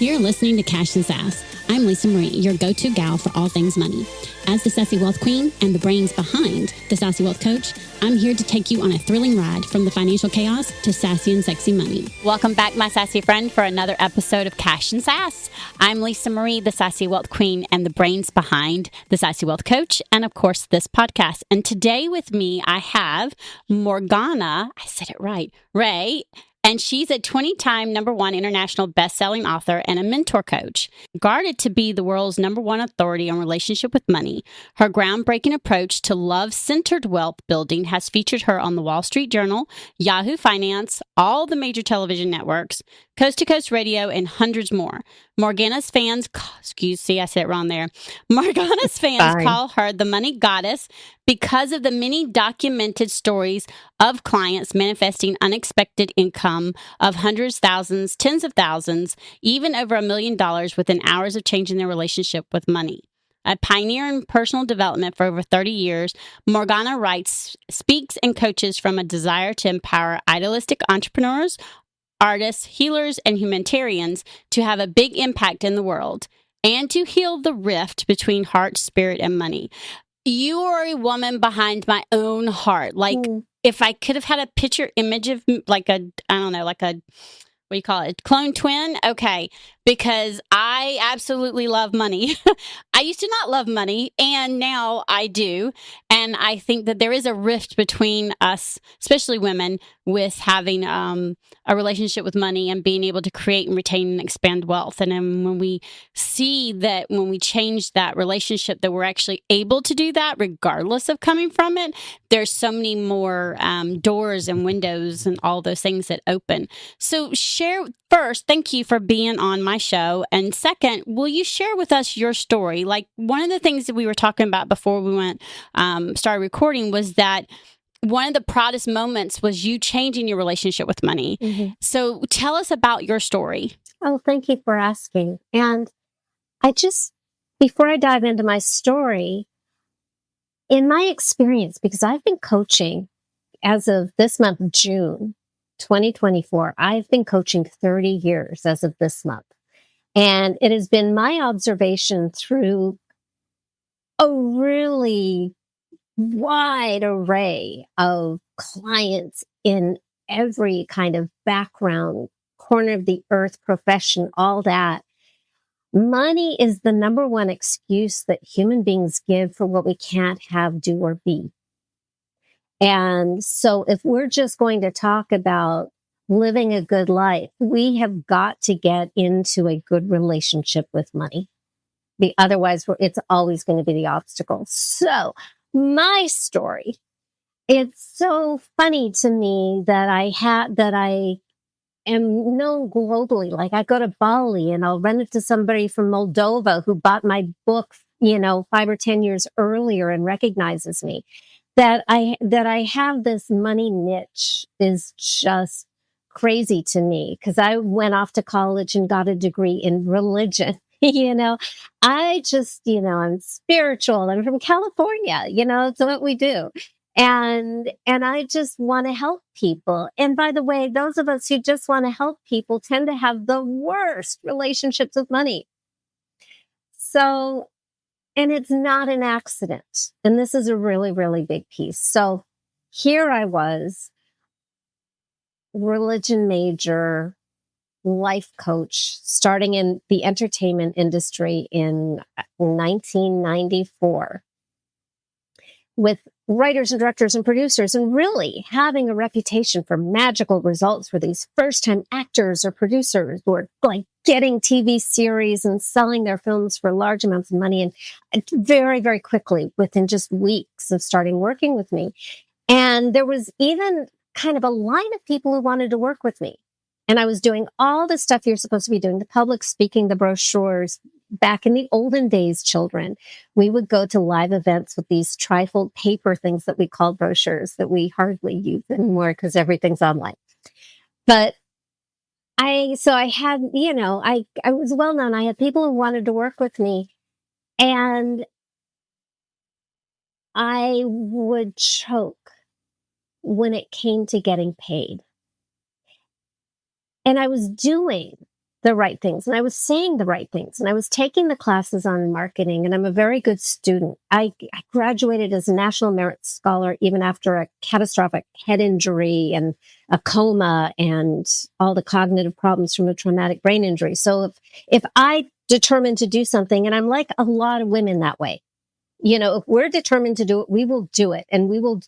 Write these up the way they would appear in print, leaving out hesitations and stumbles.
You're listening to Cash and Sass. I'm Lisa Marie, your go-to gal for all things money. As the Sassy Wealth Queen and the brains behind the Sassy Wealth Coach, I'm here to take you on a thrilling ride from the financial chaos to sassy and sexy money. Welcome back, my sassy friend, for another episode of Cash and Sass. I'm Lisa Marie, the Sassy Wealth Queen and the brains behind the Sassy Wealth Coach, and of course, this podcast. And today with me, I have Morgana, I said it right, Rae. And she's a 20-time #1 international best-selling author and a mentor coach. Guarded to be the world's #1 authority on relationship with money, her groundbreaking approach to love-centered wealth building has featured her on the Wall Street Journal, Yahoo Finance, all the major television networks, coast-to-coast radio, and hundreds more. Morgana's fans, I said it wrong there. Morgana's fans call her the money goddess because of the many documented stories of clients manifesting unexpected income of hundreds, thousands, tens of thousands, even over $1 million within hours of changing their relationship with money. A pioneer in personal development for over 30 years, Morgana Rae speaks and coaches from a desire to empower idealistic entrepreneurs, artists, healers, and humanitarians to have a big impact in the world and to heal the rift between heart, spirit, and money. You are a woman behind my own heart. If I could have had a picture image of what do you call it? Clone twin? Okay. Because I absolutely love money. I used to not love money, and now I do. And I think that there is a rift between us, especially women, with having a relationship with money and being able to create and retain and expand wealth. And then when we see that when we change that relationship, that we're actually able to do that regardless of coming from it, there's so many more doors and windows and all those things that open. So share first, thank you for being on my show. And second, will you share with us your story? Like one of the things that we were talking about before we started recording was that one of the proudest moments was you changing your relationship with money. Mm-hmm. So tell us about your story. Oh, thank you for asking. And before I dive into my story, in my experience, because I've been coaching as of this month, June 2024, I've been coaching 30 years as of this month. And it has been my observation through a really wide array of clients in every kind of background, corner of the earth, profession, all that. Money is the #1 excuse that human beings give for what we can't have, do, or be. And so if we're just going to talk about living a good life, we have got to get into a good relationship with money. Otherwise, it's always going to be the obstacle. So my story, it's so funny to me that I am known globally. Like I go to Bali and I'll run into somebody from Moldova who bought my book, 5 or 10 years earlier and recognizes me. That I have this money niche is just crazy to me because I went off to college and got a degree in religion. I just, I'm spiritual. I'm from California, it's what we do. And I just want to help people. And by the way, those of us who just want to help people tend to have the worst relationships with money. So, and it's not an accident. And this is a really, really big piece. So here I was, religion major, life coach, starting in the entertainment industry in 1994 with writers and directors and producers, and really having a reputation for magical results for these first-time actors or producers who are like getting TV series and selling their films for large amounts of money. And very, very quickly, within just weeks of starting working with me. And there was even kind of a line of people who wanted to work with me. And I was doing all the stuff you're supposed to be doing, the public speaking, the brochures. Back in the olden days, children, we would go to live events with these trifold paper things that we called brochures that we hardly use anymore because everything's online. But I had, I was well known. I had people who wanted to work with me, and I would choke when it came to getting paid. And I was doing the right things, and I was saying the right things, and I was taking the classes on marketing, and I'm a very good student. I graduated as a National Merit Scholar even after a catastrophic head injury and a coma and all the cognitive problems from a traumatic brain injury. So if I determined to do something, and I'm like a lot of women that way, if we're determined to do it, we will do it, and we will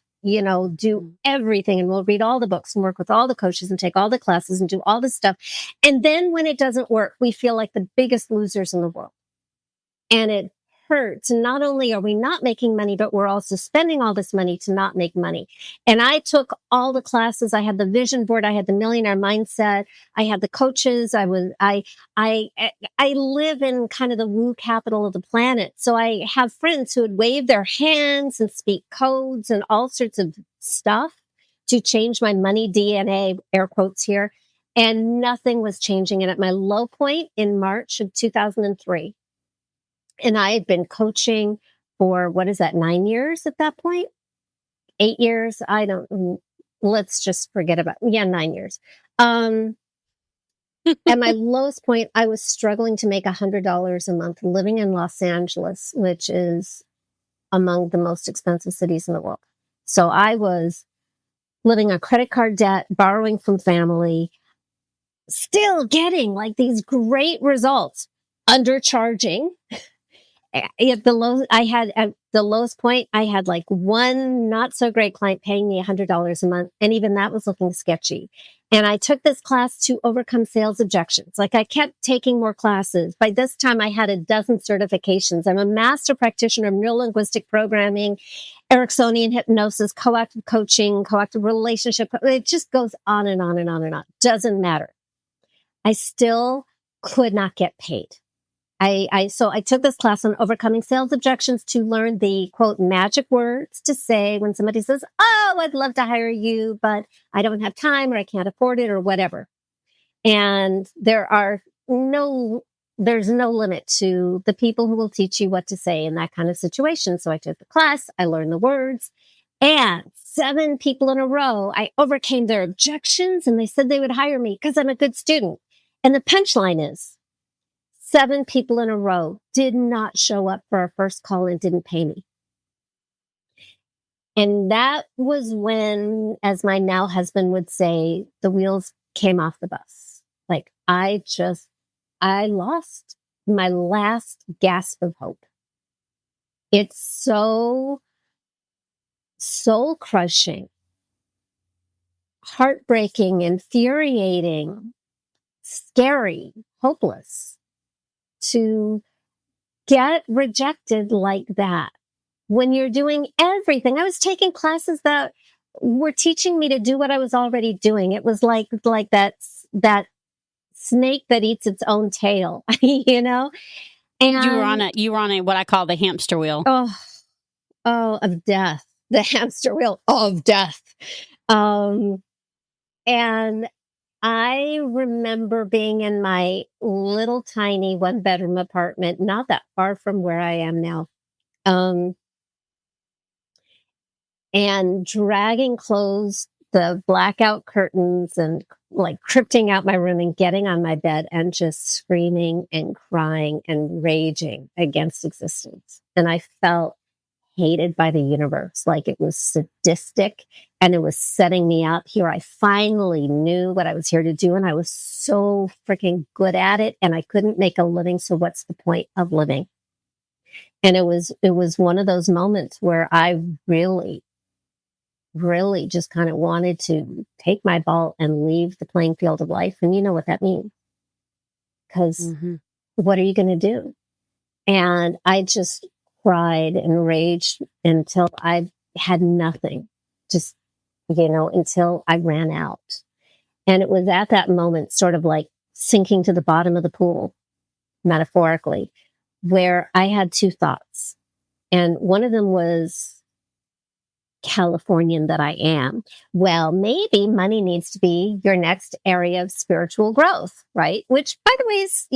do everything, and we'll read all the books and work with all the coaches and take all the classes and do all this stuff. And then when it doesn't work, we feel like the biggest losers in the world. And it hurts. And not only are we not making money, but we're also spending all this money to not make money. And I took all the classes. I had the vision board. I had the millionaire mindset. I had the coaches. I live in kind of the woo capital of the planet. So I have friends who would wave their hands and speak codes and all sorts of stuff to change my money DNA, air quotes here. And nothing was changing. And at my low point in March of 2003, and I had been coaching for, 9 years at that point? 8 years? Let's just forget 9 years. At my lowest point, I was struggling to make $100 a month living in Los Angeles, which is among the most expensive cities in the world. So I was living on credit card debt, borrowing from family, still getting like these great results, undercharging. At the lowest point, I had like one not so great client paying me $100 a month. And even that was looking sketchy. And I took this class to overcome sales objections. Like I kept taking more classes. By this time, I had a dozen certifications. I'm a master practitioner in neurolinguistic programming, Ericksonian hypnosis, coactive coaching, coactive relationship. It just goes on and on and on and on. Doesn't matter. I still could not get paid. So I took this class on overcoming sales objections to learn the quote magic words to say when somebody says, "Oh, I'd love to hire you, but I don't have time or I can't afford it," or whatever. And there's no limit to the people who will teach you what to say in that kind of situation. So I took the class, I learned the words, and 7 people in a row, I overcame their objections and they said they would hire me because I'm a good student. And the punchline is, 7 people in a row did not show up for our first call and didn't pay me. And that was when, as my now husband would say, the wheels came off the bus. Like I lost my last gasp of hope. It's so soul crushing, heartbreaking, infuriating, scary, hopeless to get rejected like that when you're doing everything. I was taking classes that were teaching me to do what I was already doing. It was like that snake that eats its own tail, And you were on a what I call the hamster wheel. Of death, the hamster wheel of death. And I remember being in my little tiny 1-bedroom apartment, not that far from where I am now, and dragging closed the blackout curtains and like crypting out my room and getting on my bed and just screaming and crying and raging against existence. And I felt hated by the universe, like it was sadistic and it was setting me up. Here I finally knew what I was here to do, and I was so freaking good at it, and I couldn't make a living, so what's the point of living? And it was one of those moments where I really just kind of wanted to take my ball and leave the playing field of life. And you know what that means, because what are you going to do? And I just cried and raged until I had nothing, just, until I ran out. And it was at that moment, sort of like sinking to the bottom of the pool, metaphorically, where I had 2 thoughts. And one of them was, Californian that I am, well, maybe money needs to be your next area of spiritual growth, right? Which, by the way, is,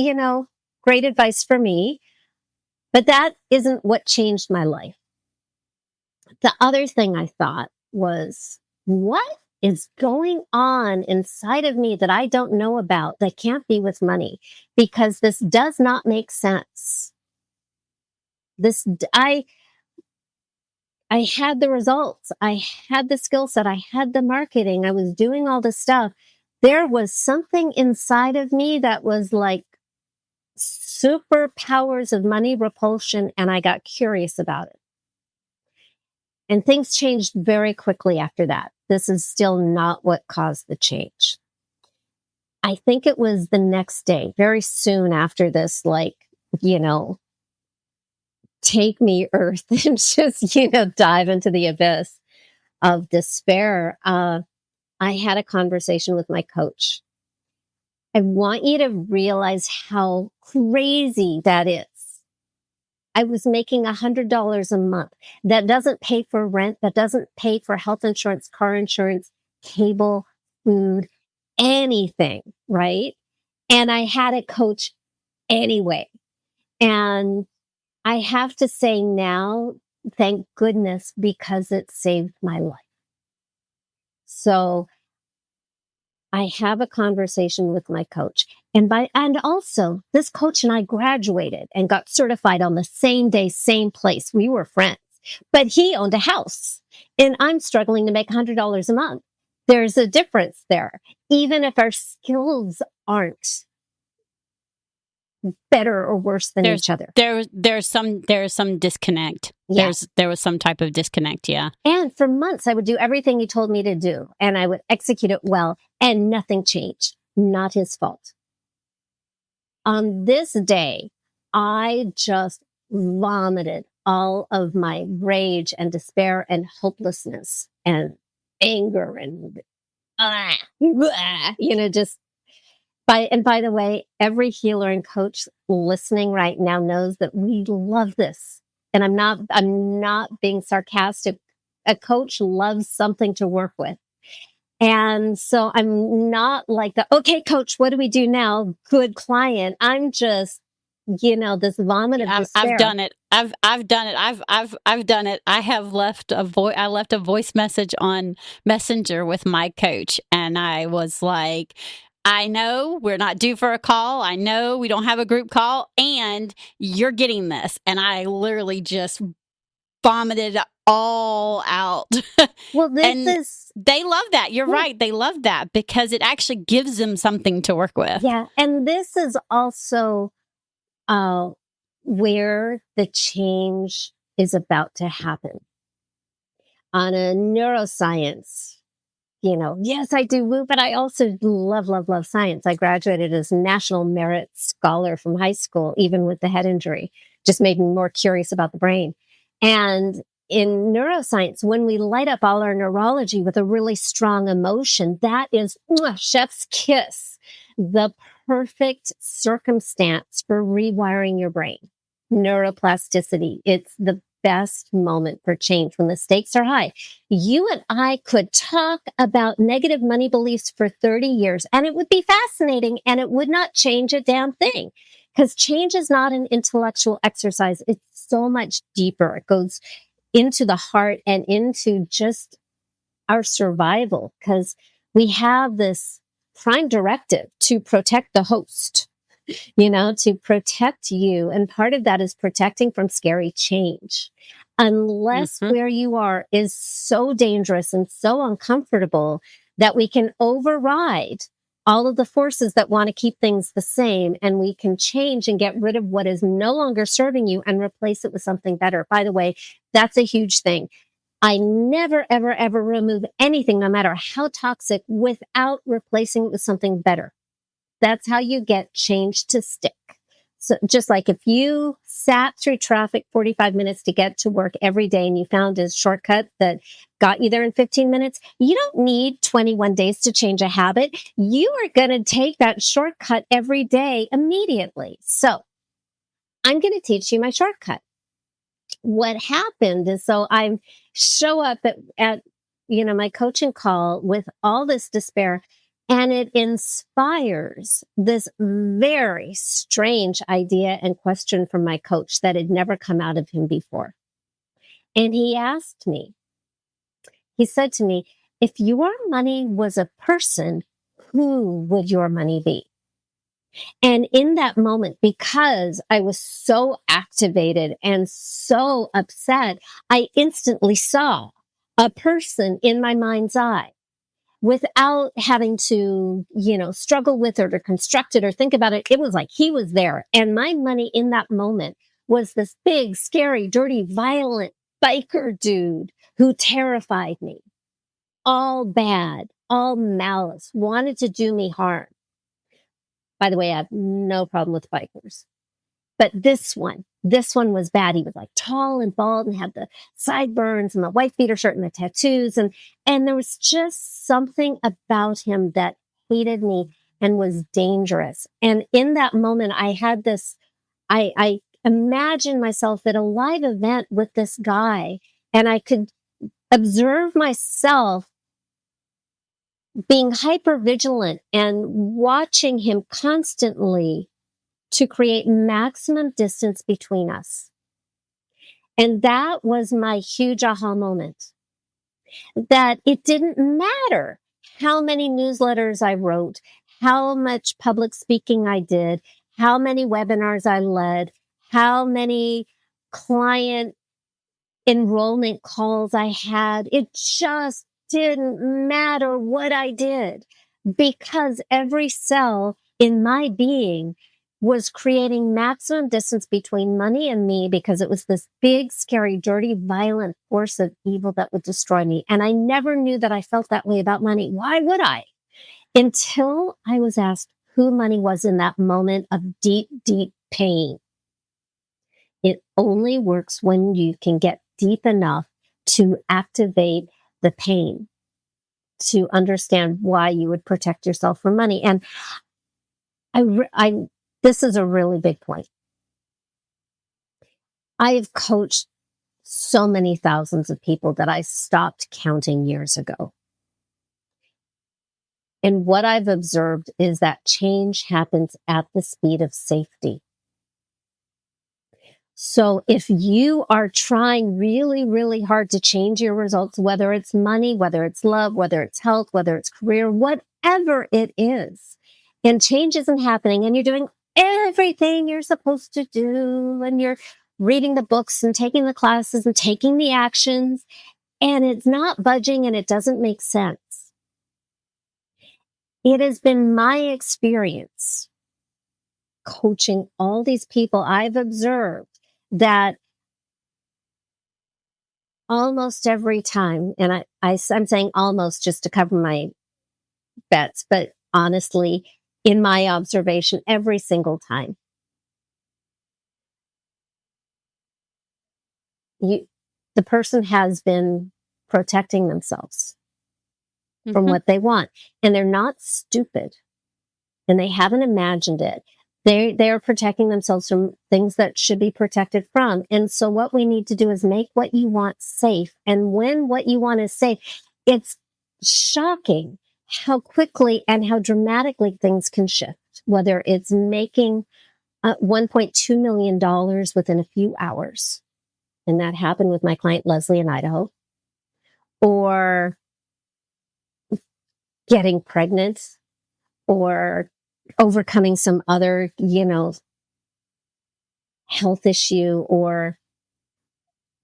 great advice for me. But that isn't what changed my life. The other thing I thought was, what is going on inside of me that I don't know about that can't be with money? Because this does not make sense. I had the results. I had the skill set. I had the marketing. I was doing all this stuff. There was something inside of me that was like superpowers of money repulsion, and I got curious about it. And things changed very quickly after that. This is still not what caused the change. I think it was the next day, very soon after this, like, take me, earth, and just, dive into the abyss of despair. I had a conversation with my coach. I want you to realize how crazy that is. I was making $100 a month. That doesn't pay for rent. That doesn't pay for health insurance, car insurance, cable, food, anything, right? And I had a coach anyway. And I have to say now, thank goodness, because it saved my life. So I have a conversation with my coach, and also this coach and I graduated and got certified on the same day, same place. We were friends, but he owned a house and I'm struggling to make $100 a month. There's a difference there. Even if our skills aren't better or worse than each other. There's some disconnect. Yeah. There was some type of disconnect. Yeah. And for months, I would do everything he told me to do, and I would execute it well, and nothing changed. Not his fault. On this day, I just vomited all of my rage and despair and hopelessness and anger and, just by the way, every healer and coach listening right now knows that we love this. And I'm not being sarcastic. A coach loves something to work with. And so I'm not like okay, coach, what do we do now? Good client. I'm just, this vomit of despair. I've done it. I've done it. I've done it. I have left a voice message on Messenger with my coach, and I was like, I know we're not due for a call. I know we don't have a group call, and you're getting this. And I literally just vomited all out. Well, they love that. You're right. They love that because it actually gives them something to work with. Yeah. And this is also where the change is about to happen. On a neuroscience, yes, I do woo, but I also love, love, love science. I graduated as National Merit Scholar from high school, even with the head injury, just made me more curious about the brain. And in neuroscience, when we light up all our neurology with a really strong emotion, that is chef's kiss, the perfect circumstance for rewiring your brain. Neuroplasticity. It's the best moment for change when the stakes are high. You and I could talk about negative money beliefs for 30 years and it would be fascinating and it would not change a damn thing because change is not an intellectual exercise. It's so much deeper. It goes into the heart and into just our survival because we have this prime directive to protect the host, to protect you. And part of that is protecting from scary change. Unless where you are is so dangerous and so uncomfortable that we can override all of the forces that want to keep things the same and we can change and get rid of what is no longer serving you and replace it with something better. By the way, that's a huge thing. I never, ever, ever remove anything, no matter how toxic, without replacing it with something better. That's how you get change to stick. So just like if you sat through traffic 45 minutes to get to work every day and you found a shortcut that got you there in 15 minutes, you don't need 21 days to change a habit. You are going to take that shortcut every day immediately. So I'm going to teach you my shortcut. What happened is, so I show up at my coaching call with all this despair. And it inspires this very strange idea and question from my coach that had never come out of him before. And he said to me, If your money was a person, who would your money be? And in that moment, because I was so activated and so upset, I instantly saw a person in my mind's eye without having to, struggle with it or construct it or think about it. It was like he was there. And my money in that moment was this big, scary, dirty, violent biker dude who terrified me. All bad, all malice, wanted to do me harm. By the way, I have no problem with bikers. But this one was bad. He was like tall and bald and had the sideburns and the white beater shirt and the tattoos. And there was just something about him that hated me and was dangerous. And in that moment, I had this, I imagined myself at a live event with this guy, and I could observe myself being hyper vigilant and watching him constantly to create maximum distance between us. And that was my huge aha moment, that it didn't matter how many newsletters I wrote, how much public speaking I did, how many webinars I led, how many client enrollment calls I had. It just didn't matter what I did, because every cell in my being was creating maximum distance between money and me, because it was this big, scary, dirty, violent force of evil that would destroy me. And I never knew that I felt that way about money. Why would I? Until I was asked who money was in that moment of deep, deep pain. It only works when you can get deep enough to activate the pain, to understand why you would protect yourself from money. And this is a really big point. I've coached so many thousands of people that I stopped counting years ago. And what I've observed is that change happens at the speed of safety. So if you are trying really, really hard to change your results, whether it's money, whether it's love, whether it's health, whether it's career, whatever it is, and change isn't happening, and you're doing everything you're supposed to do, and you're reading the books and taking the classes and taking the actions, and it's not budging and it doesn't make sense. It has been my experience coaching all these people. I've observed that almost every time, and I'm saying almost just to cover my bets, but honestly, in my observation, every single time, the person has been protecting themselves from what they want. And they're not stupid, and they haven't imagined it. They are protecting themselves from things that should be protected from. And so what we need to do is make what you want safe. And when what you want is safe, it's shocking how quickly and how dramatically things can shift, whether it's making $1.2 million within a few hours. And that happened with my client, Leslie, in Idaho. Or getting pregnant, or overcoming some other, health issue, or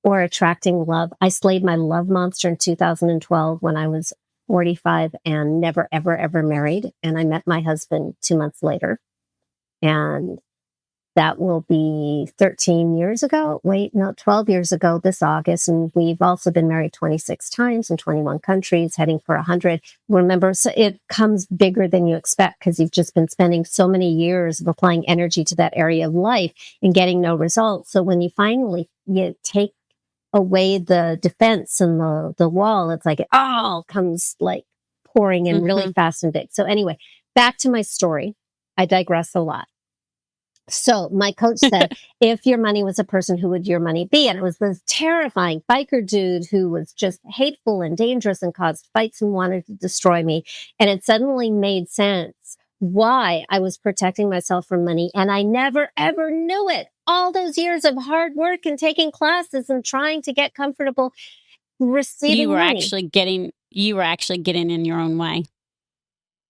attracting love. I slayed my love monster in 2012 when I was 45 and never, ever, ever married. And I met my husband 2 months later. And that will be 13 years ago. 12 years ago this August. And we've also been married 26 times in 21 countries, heading for 100. Remember, so it comes bigger than you expect, because you've just been spending so many years of applying energy to that area of life and getting no results. So when you finally take away the defense and the wall, it's like it all comes like pouring in really fast and big. So anyway, back to my story. I digress a lot. So my coach said, if your money was a person, who would your money be? And it was this terrifying biker dude who was just hateful and dangerous and caused fights and wanted to destroy me. And it suddenly made sense why I was protecting myself from money. And I never, ever knew it. All those years of hard work and taking classes and trying to get comfortable receiving you were money. actually getting you were actually getting in your own way.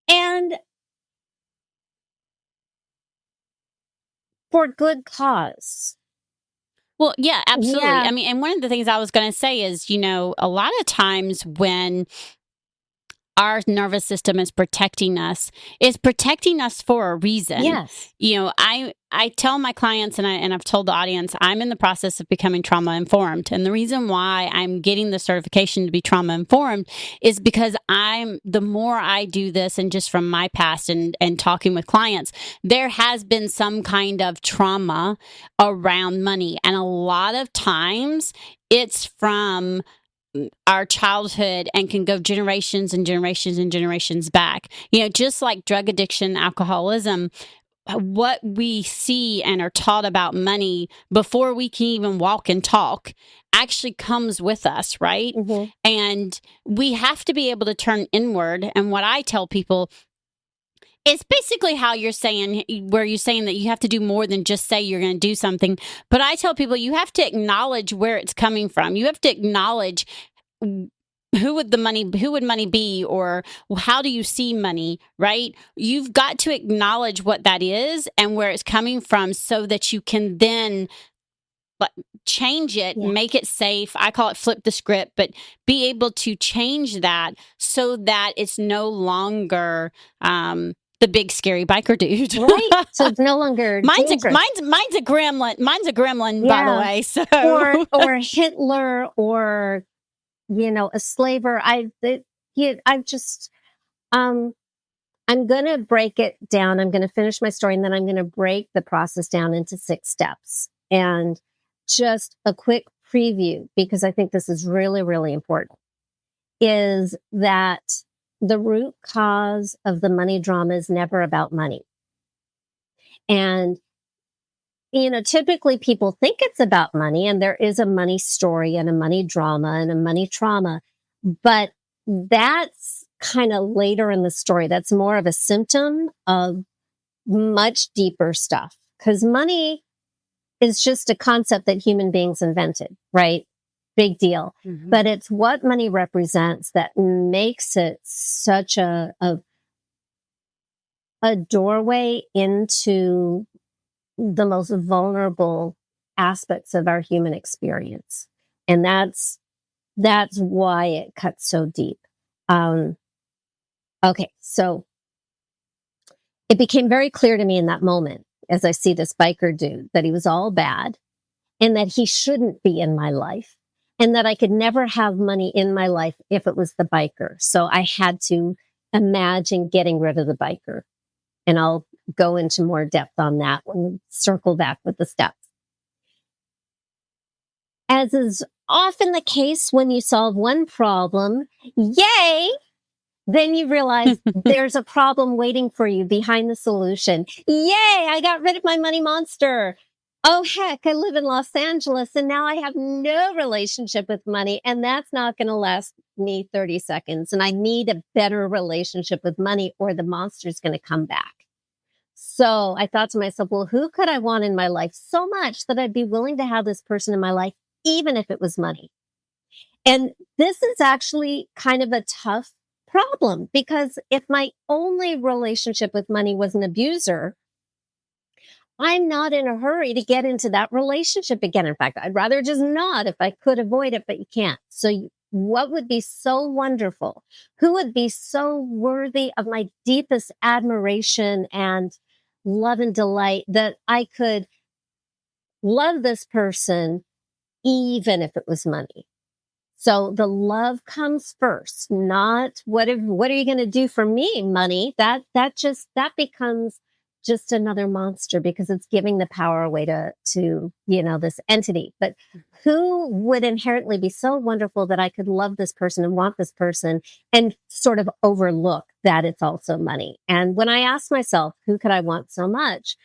And for good cause. Well, yeah, absolutely. Yeah. I mean, and one of the things I was going to say is, a lot of times when our nervous system is protecting us, it's protecting us for a reason. Yes. I tell my clients, and I've told the audience, I'm in the process of becoming trauma informed. And the reason why I'm getting the certification to be trauma informed is because the more I do this, and just from my past and talking with clients, there has been some kind of trauma around money. And a lot of times it's from our childhood and can go generations and generations and generations back. Just like drug addiction, alcoholism, what we see and are taught about money before we can even walk and talk actually comes with us, right? Mm-hmm. And we have to be able to turn inward. And what I tell people, it's basically how you're saying, where you're saying that you have to do more than just say you're going to do something. But I tell people you have to acknowledge where it's coming from. You have to acknowledge who would money be, or how do you see money, right? You've got to acknowledge what that is and where it's coming from so that you can then change it, make it safe. I call it flip the script, but be able to change that so that it's no longer the big scary biker dude. Right. So it's no longer mine's a gremlin. Mine's a gremlin, by the way. So or Hitler, or a slaver. I'm going to break it down. I'm going to finish my story, and then I'm going to break the process down into 6 steps. And just a quick preview, because I think this is really, really important, is that the root cause of the money drama is never about money. And, typically people think it's about money, and there is a money story and a money drama and a money trauma, but that's kind of later in the story. That's more of a symptom of much deeper stuff, because money is just a concept that human beings invented, right? Big deal. Mm-hmm. But it's what money represents that makes it such a doorway into the most vulnerable aspects of our human experience. And that's why it cuts so deep. Okay, so it became very clear to me in that moment, as I see this biker dude, that he was all bad and that he shouldn't be in my life, and that I could never have money in my life if it was the biker. So I had to imagine getting rid of the biker. And I'll go into more depth on that when we circle back with the steps. As is often the case when you solve one problem, yay, then you realize there's a problem waiting for you behind the solution. Yay, I got rid of my money monster. Oh, heck, I live in Los Angeles and now I have no relationship with money, and that's not going to last me 30 seconds. And I need a better relationship with money, or the monster's going to come back. So I thought to myself, well, who could I want in my life so much that I'd be willing to have this person in my life, even if it was money? And this is actually kind of a tough problem, because if my only relationship with money was an abuser, I'm not in a hurry to get into that relationship again. In fact, I'd rather just not if I could avoid it, but you can't. So what would be so wonderful? Who would be so worthy of my deepest admiration and love and delight that I could love this person even if it was money? So the love comes first, not what are you going to do for me, money? That becomes just another monster, because it's giving the power away to this entity. But who would inherently be so wonderful that I could love this person and want this person and sort of overlook that it's also money? And when I asked myself, who could I want so much?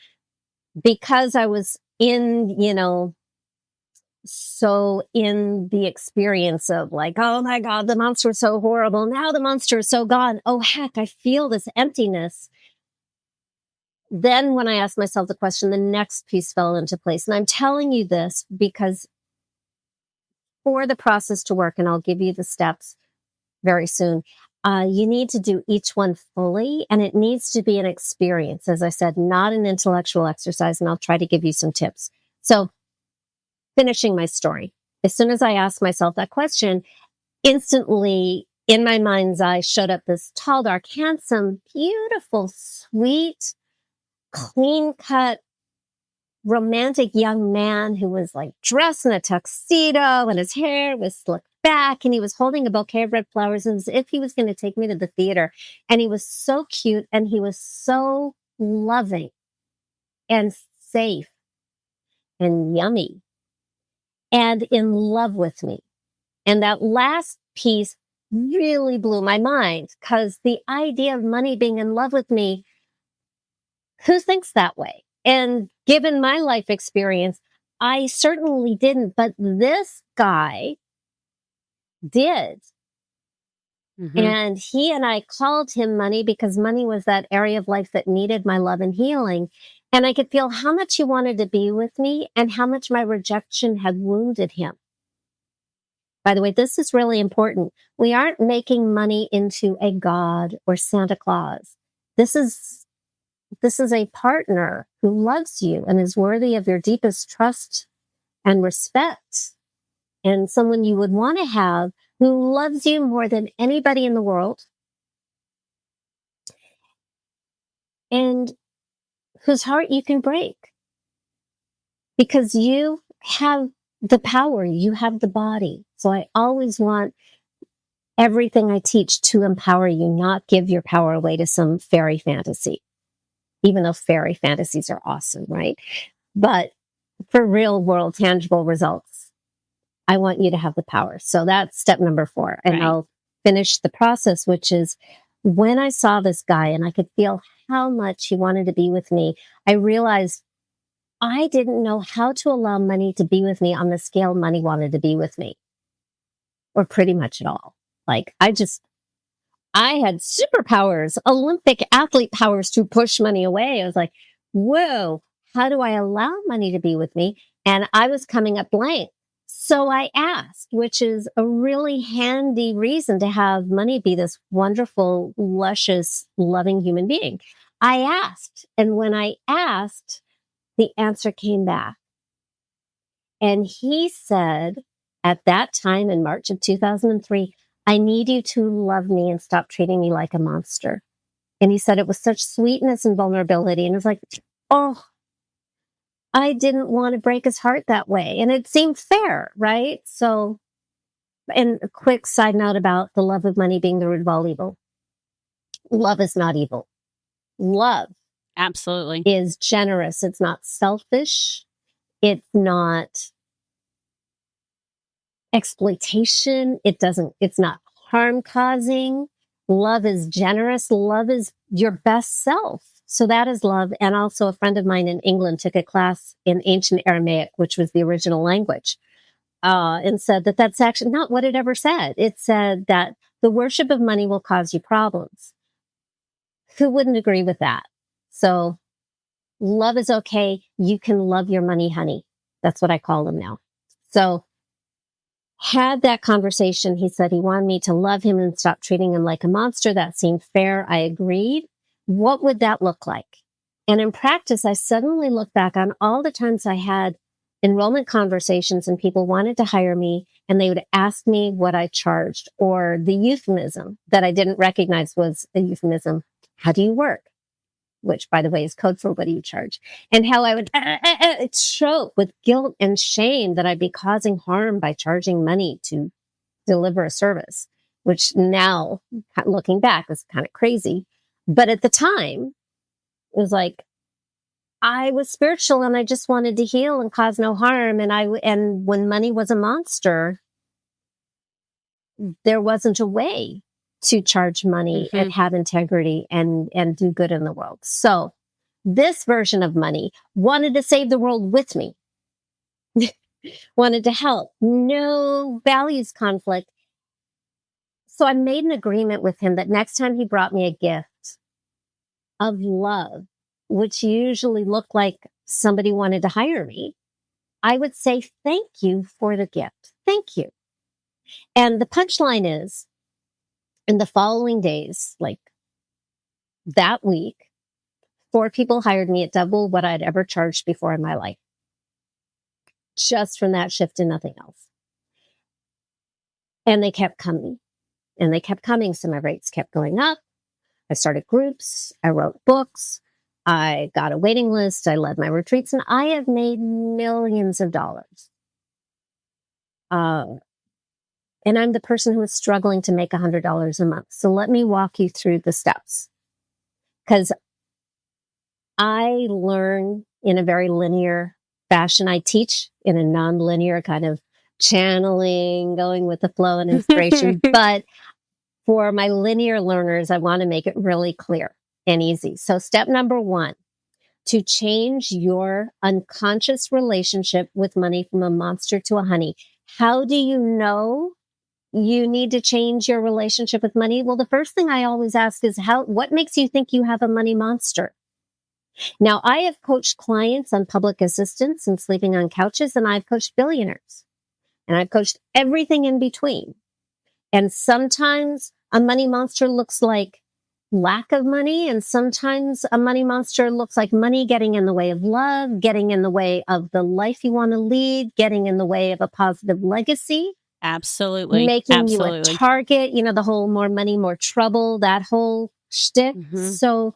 Because I was so in the experience of like, oh my God, the monster is so horrible. Now the monster is so gone. Oh heck, I feel this emptiness. Then when I asked myself the question, the next piece fell into place. And I'm telling you this because for the process to work, and I'll give you the steps, very soon. You need to do each one fully, and it needs to be an experience. As I said, not an intellectual exercise. And I'll try to give you some tips. So finishing my story, as soon as I asked myself that question, instantly in my mind's eye showed up this tall, dark, handsome, beautiful, sweet, clean cut, romantic young man who was like dressed in a tuxedo and his hair was slicked back and he was holding a bouquet of red flowers as if he was going to take me to the theater. And he was so cute and he was so loving and safe and yummy and in love with me. And that last piece really blew my mind because the idea of money being in love with me, who thinks that way? And given my life experience, I certainly didn't, but this guy did. Mm-hmm. And he and I called him money because money was that area of life that needed my love and healing. And I could feel how much he wanted to be with me and how much my rejection had wounded him. By the way, this is really important. We aren't making money into a god or Santa Claus. This is a partner who loves you and is worthy of your deepest trust and respect, and someone you would want to have who loves you more than anybody in the world and whose heart you can break because you have the power, you have the body. So I always want everything I teach to empower you, not give your power away to some fairy fantasy, even though fairy fantasies are awesome, right? But for real world tangible results, I want you to have the power. So that's step number 4. And Right. I'll finish the process, which is when I saw this guy and I could feel how much he wanted to be with me, I realized I didn't know how to allow money to be with me on the scale money wanted to be with me, or pretty much at all. Like I had superpowers, Olympic athlete powers to push money away. I was like, whoa, how do I allow money to be with me? And I was coming up blank. So I asked, which is a really handy reason to have money be this wonderful, luscious, loving human being. I asked. And when I asked, the answer came back. And he said at that time in March of 2003, I need you to love me and stop treating me like a monster. And he said it with such sweetness and vulnerability. And it was like, oh, I didn't want to break his heart that way. And it seemed fair, right? So, and a quick side note about the love of money being the root of all evil. Love is not evil. Love Absolutely is generous. It's not selfish. It's not exploitation. It's not harm causing. Love is generous. Love is your best self. So that is love. And also a friend of mine in England took a class in ancient Aramaic, which was the original language, and said that that's actually not what it ever said. It said that the worship of money will cause you problems. Who wouldn't agree with that? So love is okay. You can love your money, honey. That's what I call them now. So had that conversation. He said he wanted me to love him and stop treating him like a monster. That seemed fair. I agreed. What would that look like? And in practice, I suddenly looked back on all the times I had enrollment conversations and people wanted to hire me and they would ask me what I charged, or the euphemism that I didn't recognize was a euphemism. How do you work? Which, by the way, is code for what do you charge? And how I would choke with guilt and shame that I'd be causing harm by charging money to deliver a service, which now, looking back, is kind of crazy. But at the time, it was like, I was spiritual and I just wanted to heal and cause no harm. And when money was a monster, there wasn't a way to charge money and have integrity and do good in the world. So this version of money wanted to save the world with me, wanted to help, no values conflict. So I made an agreement with him that next time he brought me a gift of love, which usually looked like somebody wanted to hire me, I would say, thank you for the gift. Thank you. And the punchline is, In the following days, like that week, 4 people hired me at double what I'd ever charged before in my life. Just from that shift and nothing else. And they kept coming. And they kept coming. So my rates kept going up. I started groups. I wrote books. I got a waiting list. I led my retreats. And I have made millions of dollars. And I'm the person who is struggling to make $100 a month. So let me walk you through the steps. Because I learn in a very linear fashion. I teach in a non-linear kind of channeling, going with the flow and inspiration. But for my linear learners, I want to make it really clear and easy. So step number 1, to change your unconscious relationship with money from a monster to a honey. How do you know you need to change your relationship with money? Well, the first thing I always ask is what makes you think you have a money monster? Now, I have coached clients on public assistance and sleeping on couches, and I've coached billionaires, and I've coached everything in between. And sometimes a money monster looks like lack of money, and sometimes a money monster looks like money getting in the way of love, getting in the way of the life you want to lead, getting in the way of a positive legacy. Absolutely. Making you a target, the whole more money, more trouble, that whole shtick. Mm-hmm. So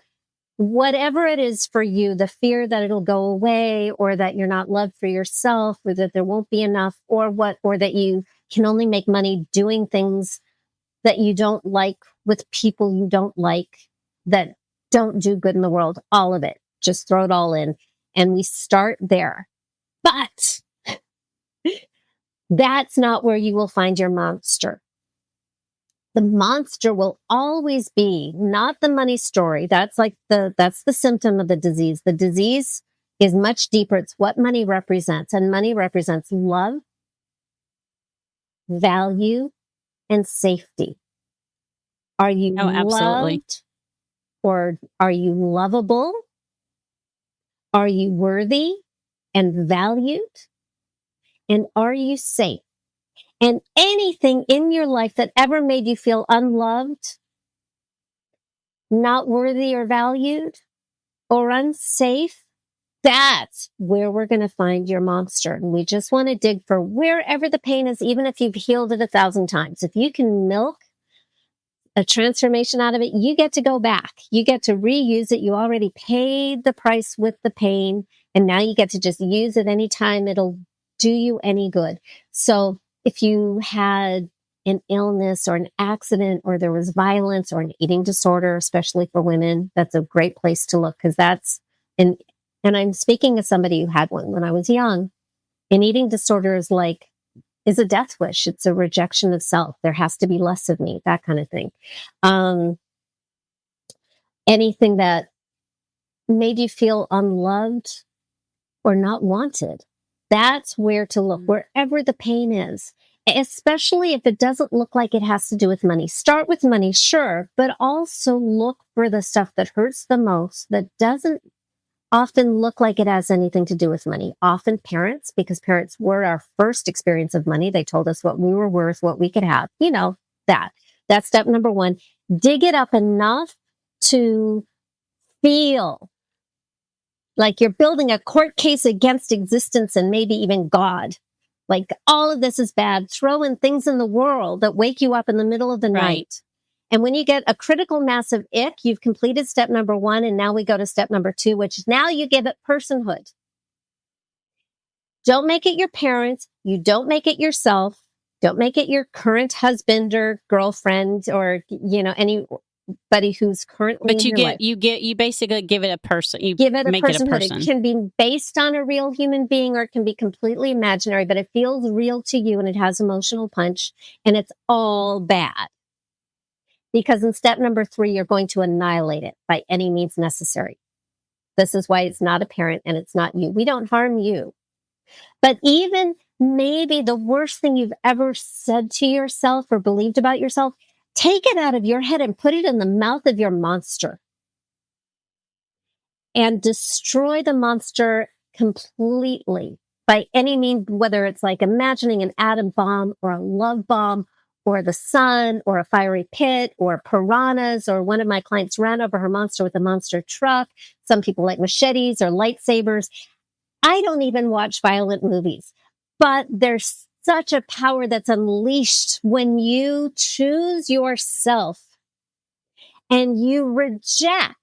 whatever it is for you, the fear that it'll go away, or that you're not loved for yourself, or that there won't be enough, or that you can only make money doing things that you don't like with people you don't like, that don't do good in the world, all of it. Just throw it all in. And we start there. But that's not where you will find your monster. The monster will always be not the money story. That's the symptom of the disease. The disease is much deeper. It's what money represents. And money represents love, value, and safety. Are you loved? Or are you lovable? Are you worthy and valued? And are you safe? And anything in your life that ever made you feel unloved, not worthy or valued, or unsafe, that's where we're going to find your monster. And we just want to dig for wherever the pain is, even if you've healed it 1,000 times. If you can milk a transformation out of it, you get to go back. You get to reuse it. You already paid the price with the pain, and now you get to just use it anytime it'll do you any good. So if you had an illness or an accident, or there was violence or an eating disorder, especially for women, that's a great place to look, because and I'm speaking as somebody who had one when I was young. An eating disorder is a death wish. It's a rejection of self. There has to be less of me, that kind of thing. Anything that made you feel unloved or not wanted, that's where to look, wherever the pain is, especially if it doesn't look like it has to do with money. Start with money, sure, but also look for the stuff that hurts the most, that doesn't often look like it has anything to do with money. Often parents, because parents were our first experience of money. They told us what we were worth, what we could have. That's step number 1. Dig it up enough to feel like you're building a court case against existence and maybe even God. Like, all of this is bad. Throw in things in the world that wake you up in the middle of the night. And when you get a critical mass of ick, you've completed step number 1. And now we go to step number 2, which is now you give it personhood. Don't make it your parents. You don't make it yourself. Don't make it your current husband or girlfriend, or, anybody who's currently in your life. You basically give it a person. You give it a make personhood. It a person. It can be based on a real human being, or it can be completely imaginary, but it feels real to you, and it has emotional punch, and it's all bad. Because in step number 3, you're going to annihilate it by any means necessary. This is why it's not a parent and it's not you. We don't harm you. But even maybe the worst thing you've ever said to yourself or believed about yourself, take it out of your head and put it in the mouth of your monster. And destroy the monster completely by any means, whether it's like imagining an atom bomb or a love bomb or the sun or a fiery pit or piranhas, or one of my clients ran over her monster with a monster truck. Some people like machetes or lightsabers. I don't even watch violent movies, but there's such a power that's unleashed when you choose yourself and you reject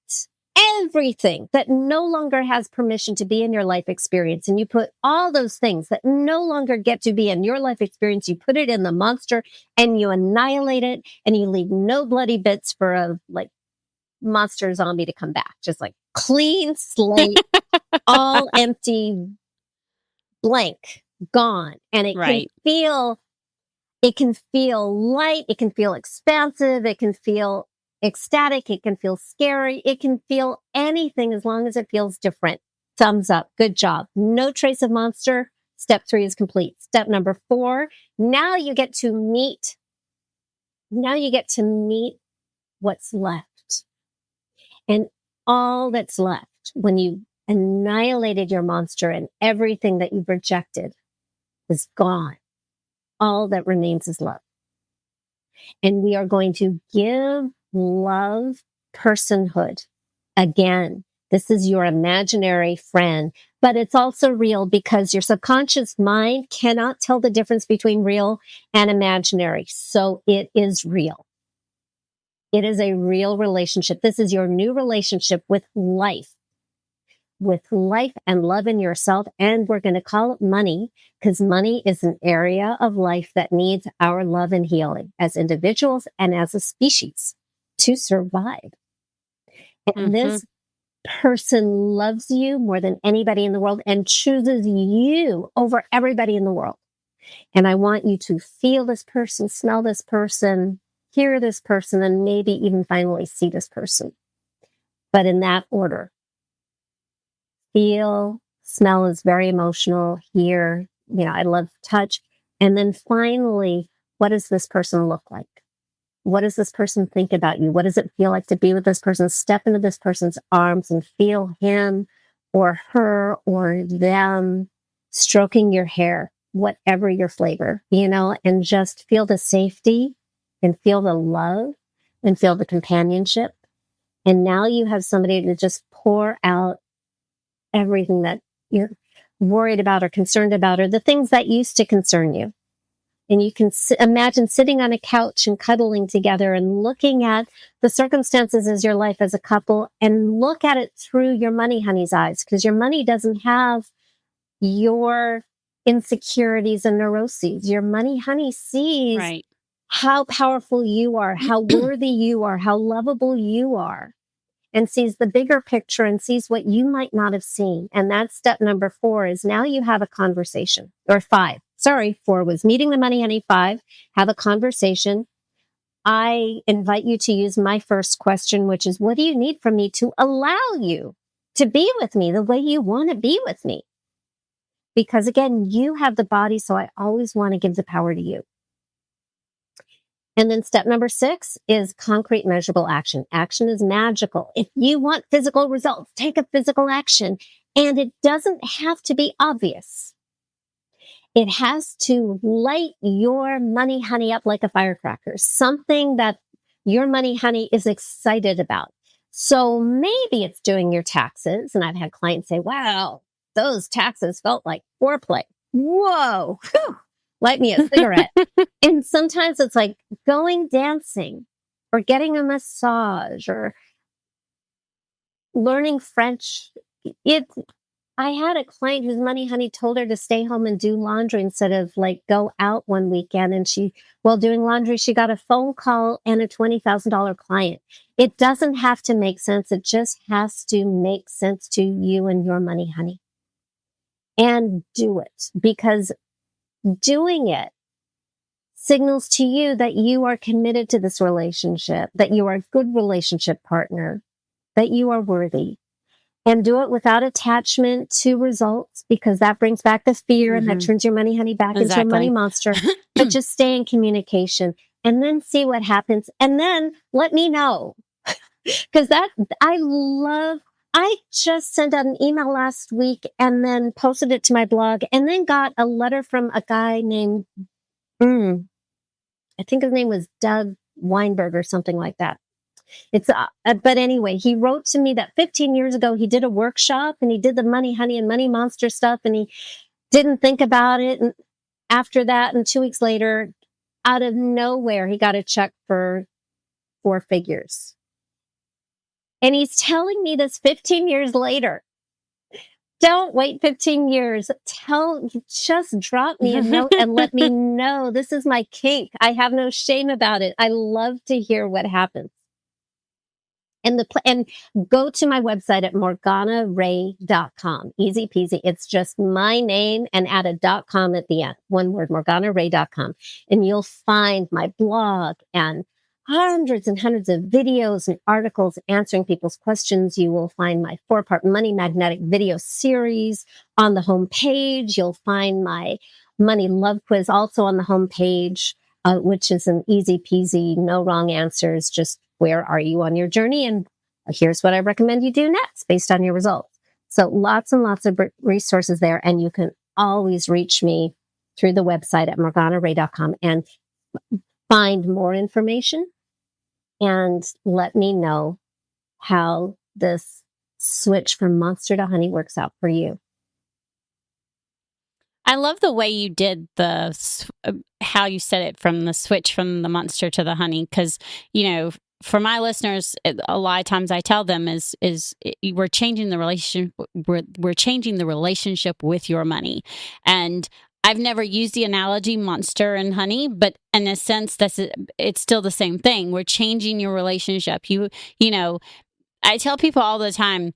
everything that no longer has permission to be in your life experience. And you put all those things that no longer get to be in your life experience, you put it in the monster and you annihilate it, and you leave no bloody bits for a monster zombie to come back. Just like clean slate, all empty, blank, gone. And it Right. can feel light. It can feel expansive. It can feel ecstatic. It can feel scary. It can feel anything as long as it feels different. Thumbs up. Good job. No trace of monster. Step 3 is complete. Step number 4. Now you get to meet what's left. And all that's left when you annihilated your monster and everything that you've rejected is gone. All that remains is love. And we are going to give love personhood. Again, this is your imaginary friend, but it's also real because your subconscious mind cannot tell the difference between real and imaginary. So it is real. It is a real relationship. This is your new relationship with life and love in yourself. And we're going to call it money, because money is an area of life that needs our love and healing as individuals and as a species to survive. And this person loves you more than anybody in the world and chooses you over everybody in the world. And I want you to feel this person, smell this person, hear this person, and maybe even finally see this person. But in that order. Feel, smell is very emotional. Hear, I love touch. And then finally, what does this person look like? What does this person think about you? What does it feel like to be with this person? Step into this person's arms and feel him or her or them stroking your hair, whatever your flavor, and just feel the safety and feel the love and feel the companionship. And now you have somebody to just pour out everything that you're worried about or concerned about, or the things that used to concern you. And you can imagine sitting on a couch and cuddling together and looking at the circumstances as your life as a couple, and look at it through your money honey's eyes, because your money doesn't have your insecurities and neuroses. Your money honey sees how powerful you are, how worthy you are, how lovable you are, and sees the bigger picture and sees what you might not have seen. And that's step number 4, is now you have a conversation. Or 5. Sorry, 4 was meeting the money honey. 5, have a conversation. I invite you to use my first question, which is, what do you need from me to allow you to be with me the way you want to be with me? Because again, you have the body, so I always want to give the power to you. And then step number 6 is concrete, measurable action. Action is magical. If you want physical results, take a physical action. And it doesn't have to be obvious. It has to light your money honey up like a firecracker, something that your money honey is excited about. So maybe it's doing your taxes. And I've had clients say, wow, those taxes felt like foreplay. Whoa. Whew. Light me a cigarette. And sometimes it's like going dancing or getting a massage or learning French. I had a client whose money honey told her to stay home and do laundry instead of go out one weekend. And while doing laundry, she got a phone call and a $20,000 client. It doesn't have to make sense. It just has to make sense to you and your money honey. And do it, because doing it signals to you that you are committed to this relationship, that you are a good relationship partner, that you are worthy. And do it without attachment to results, because that brings back the fear and that turns your money honey back into a money monster. But just stay in communication and then see what happens. And then let me know. Because I just sent out an email last week and then posted it to my blog, and then got a letter from a guy named, I think his name was Doug Weinberg or something like that. But anyway, he wrote to me that 15 years ago, he did a workshop and he did the Money Honey and Money Monster stuff, and he didn't think about it. And after that, and 2 weeks later, out of nowhere, he got a check for 4 figures. And he's telling me this 15 years later. Don't wait 15 years. Just drop me a note and let me know. This is my kink. I have no shame about it. I love to hear what happens. And go to my website at morganarae.com. Easy peasy. It's just my name and add a .com at the end. One word, morganarae.com. And you'll find my blog and hundreds and hundreds of videos and articles answering people's questions. You will find my 4-part Money Magnetic video series on the home page. You'll find my Money Love Quiz also on the home page, which is an easy peasy, no wrong answers, just where are you on your journey? And here's what I recommend you do next based on your results. So lots and lots of resources there. And you can always reach me through the website at morganarae.com and find more information and let me know how this switch from monster to honey works out for you. I love the way you did how you said it, from the switch from the monster to the honey. Because, for my listeners, a lot of times I tell them is we're changing the relationship. We're changing the relationship with your money. And I've never used the analogy monster and honey, but in a sense, it's still the same thing. We're changing your relationship. I tell people all the time,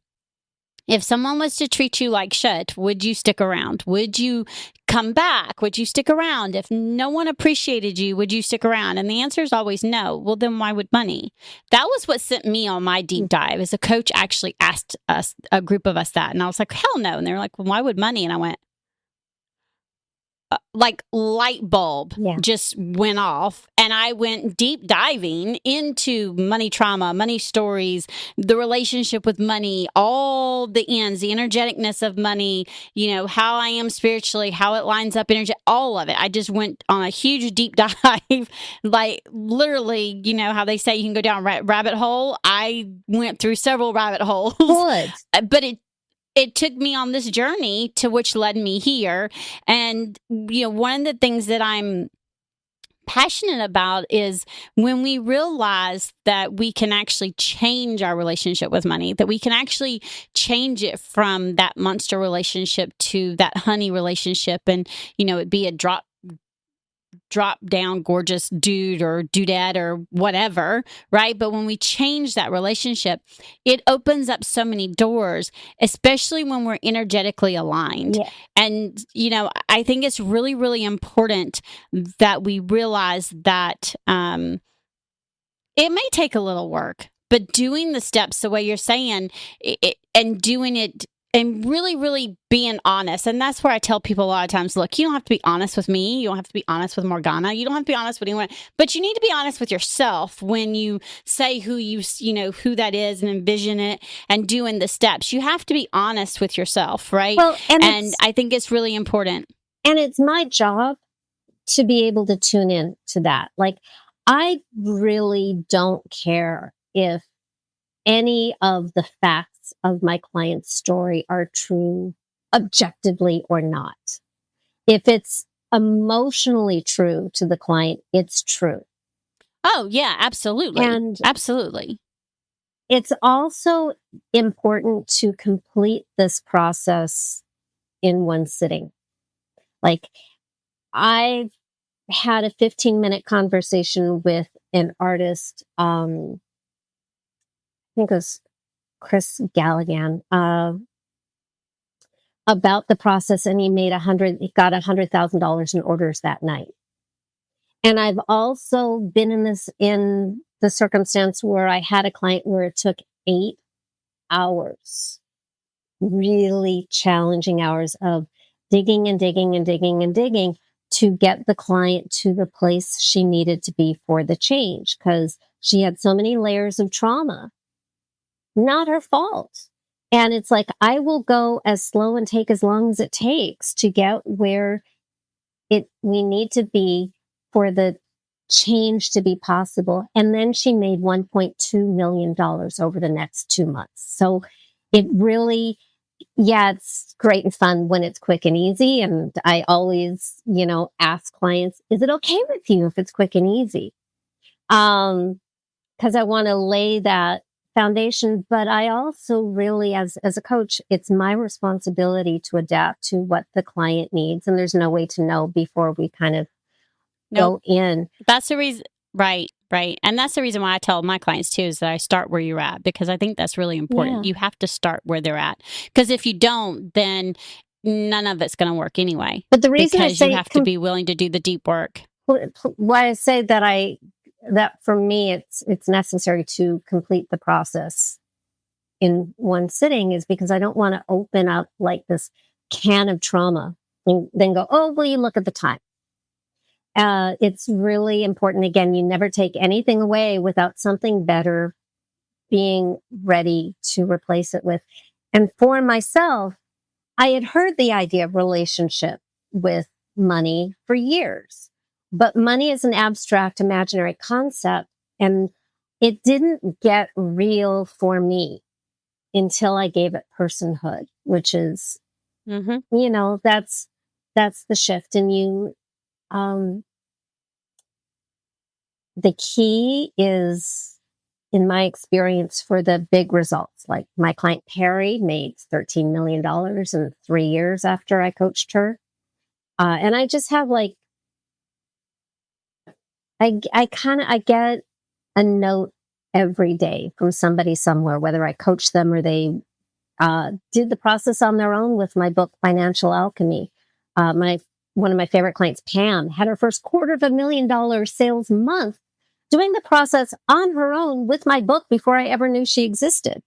if someone was to treat you like shit, would you stick around? Would you come back? Would you stick around? If no one appreciated you, would you stick around? And the answer is always no. Well, then why would money? That was what sent me on my deep dive. As a coach actually asked us, a group of us, that. And I was like, hell no. And they were like, well, why would money? And I went, like light bulb just went off, and I went deep diving into money trauma, money stories, the relationship with money, all the ends, the energeticness of money, how I am spiritually, how it lines up all of it. I just went on a huge deep dive, like literally, how they say you can go down a rabbit hole. I went through several rabbit holes. Good. But it took me on this journey to which led me here. And, one of the things that I'm passionate about is when we realize that we can actually change our relationship with money, that we can actually change it from that monster relationship to that honey relationship. And, it'd be a drop down gorgeous dude or dudette or whatever, right? But when we change that relationship, it opens up so many doors, especially when we're energetically aligned. Yeah. And, I think it's really, really important that we realize that it may take a little work, but doing the steps the way you're saying and doing it and really, really being honest. And that's where I tell people a lot of times, look, you don't have to be honest with me. You don't have to be honest with Morgana. You don't have to be honest with anyone, but you need to be honest with yourself when you say who who that is and envision it and doing the steps. You have to be honest with yourself, right? Well, and I think it's really important. And it's my job to be able to tune in to that. Like, I really don't care if any of the facts of my client's story are true objectively or not. If it's emotionally true to the client, it's true. Oh, yeah, absolutely. And absolutely. It's also important to complete this process in one sitting. Like, I had a 15-minute conversation with an artist, I think it was Chris Galligan, about the process, and he got $100,000 in orders that night. And I've also been in the circumstance where I had a client where it took 8 hours, really challenging hours of digging and digging and digging and digging to get the client to the place she needed to be for the change, because she had so many layers of trauma. Not her fault. And it's like, I will go as slow and take as long as it takes to get where we need to be for the change to be possible. And then she made $1.2 million over the next 2 months. So it really, yeah, it's great and fun when it's quick and easy. And I always, ask clients, is it okay with you if it's quick and easy? Because I want to lay that foundation, but I also really, as a coach, it's my responsibility to adapt to what the client needs. And there's no way to know before we kind of go in. That's the reason. Right. And that's the reason why I tell my clients too, is that I start where you're at, because I think that's really important. Yeah. You have to start where they're at, because if you don't, then none of it's going to work anyway. But the reason because you have to be willing to do the deep work. Why I say that for me, it's necessary to complete the process in one sitting is because I don't want to open up like this can of trauma and then go, oh, well, you look at the time. It's really important. Again, you never take anything away without something better being ready to replace it with. And for myself, I had heard the idea of relationship with money for years, but money is an abstract, imaginary concept, and it didn't get real for me until I gave it personhood, which is, that's the shift. And the key is, in my experience, for the big results. Like my client Perry made $13 million in 3 years after I coached her. And I just have I get a note every day from somebody somewhere, whether I coach them or they did the process on their own with my book, Financial Alchemy. One of my favorite clients, Pam, had her first $250,000 sales month doing the process on her own with my book before I ever knew she existed.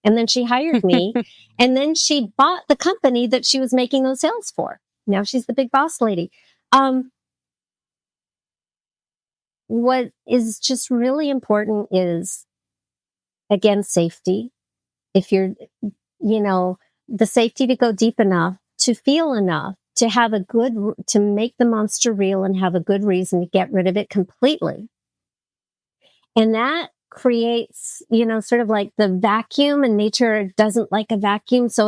And then she hired me and then she bought the company that she was making those sales for. Now she's the big boss lady. What is just really important is, again, safety. If you're, the safety to go deep enough, to feel enough, to make the monster real and have a good reason to get rid of it completely. And that creates, sort of like the vacuum, and nature doesn't like a vacuum. So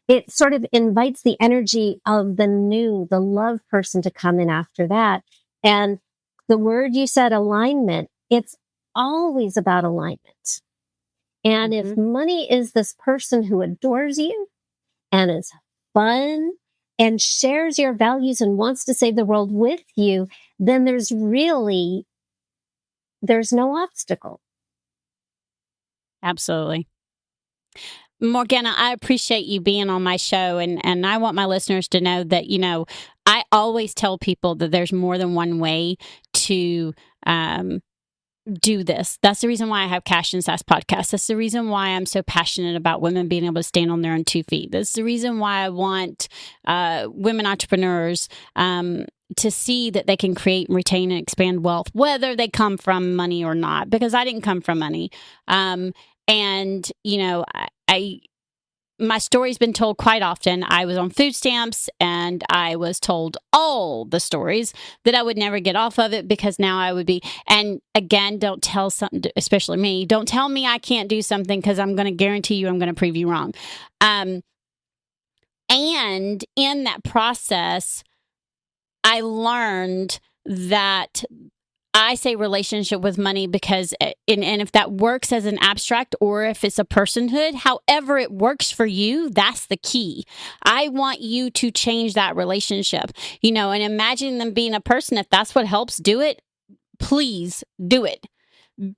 it sort of invites the energy of the love person to come in after that. And the word you said, alignment, it's always about alignment. And if money is this person who adores you and is fun and shares your values and wants to save the world with you, then there's no obstacle. Absolutely. Morgana, I appreciate you being on my show, and I want my listeners to know that, I always tell people that there's more than one way to do this. That's the reason why I have Cash and Sass podcast. That's the reason why I'm so passionate about women being able to stand on their own 2 feet. That's the reason why I want women entrepreneurs to see that they can create, retain, and expand wealth, whether they come from money or not, because I didn't come from money. My story's been told quite often. I was on food stamps and I was told all the stories that I would never get off of it, because now I would be, and again, don't tell something, especially me, don't tell me I can't do something, because I'm going to guarantee you I'm going to prove you wrong. And in that process, I learned that I say relationship with money because, and if that works as an abstract or if it's a personhood, however it works for you, that's the key. I want you to change that relationship, and imagine them being a person. If that's what helps do it, please do it.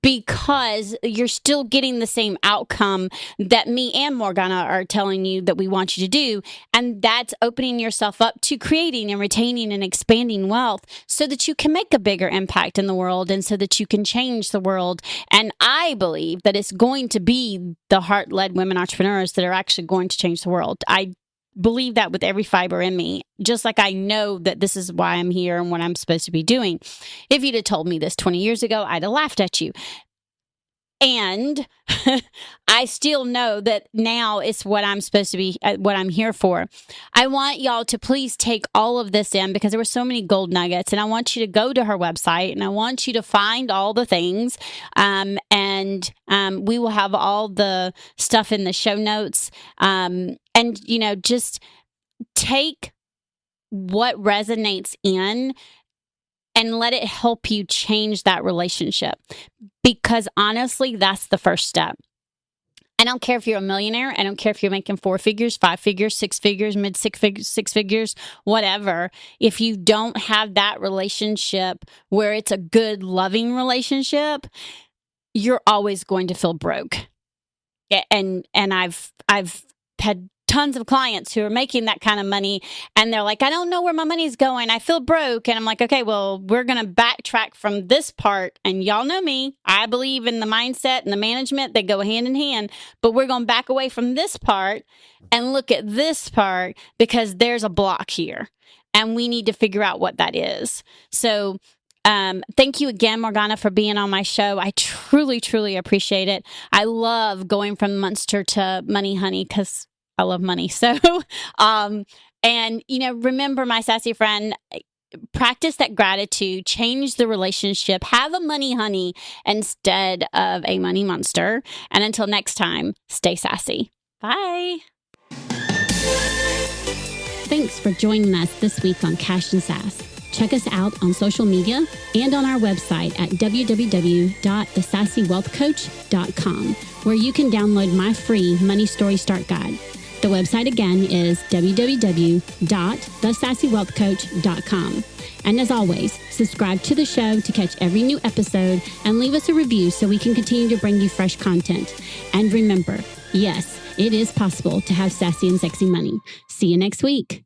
Because you're still getting the same outcome that me and Morgana are telling you that we want you to do. And that's opening yourself up to creating and retaining and expanding wealth so that you can make a bigger impact in the world and so that you can change the world. And I believe that it's going to be the heart-led women entrepreneurs that are actually going to change the world. I believe that with every fiber in me, just like I know that this is why I'm here and what I'm supposed to be doing. If you'd have told me this 20 years ago, I'd have laughed at you. And I still know that now it's what I'm supposed to be, what I'm here for. I want y'all to please take all of this in, because there were so many gold nuggets, and I want you to go to her website and I want you to find all the things. And we will have all the stuff in the show notes. And, just take what resonates in and let it help you change that relationship. Because honestly, that's the first step. I don't care if you're a millionaire. I don't care if you're making 4 figures, 5 figures, 6 figures, mid 6 figures, whatever. If you don't have that relationship where it's a good, loving relationship, you're always going to feel broke. And I've had tons of clients who are making that kind of money, and they're like, I don't know where my money's going. I feel broke. And I'm like, okay, well, we're going to backtrack from this part. And y'all know me. I believe in the mindset and the management. They go hand in hand, but we're going to back away from this part and look at this part, because there's a block here and we need to figure out what that is. So thank you again, Morgana, for being on my show. I truly, truly appreciate it. I love going from Munster to Money Honey, because I love money. So, remember, my sassy friend, practice that gratitude, change the relationship, have a money honey instead of a money monster. And until next time, stay sassy. Bye. Thanks for joining us this week on Cash and Sass. Check us out on social media and on our website at www.thesassywealthcoach.com, where you can download my free Money Story Start Guide. The website again is www.thesassywealthcoach.com. And as always, subscribe to the show to catch every new episode and leave us a review so we can continue to bring you fresh content. And remember, yes, it is possible to have sassy and sexy money. See you next week.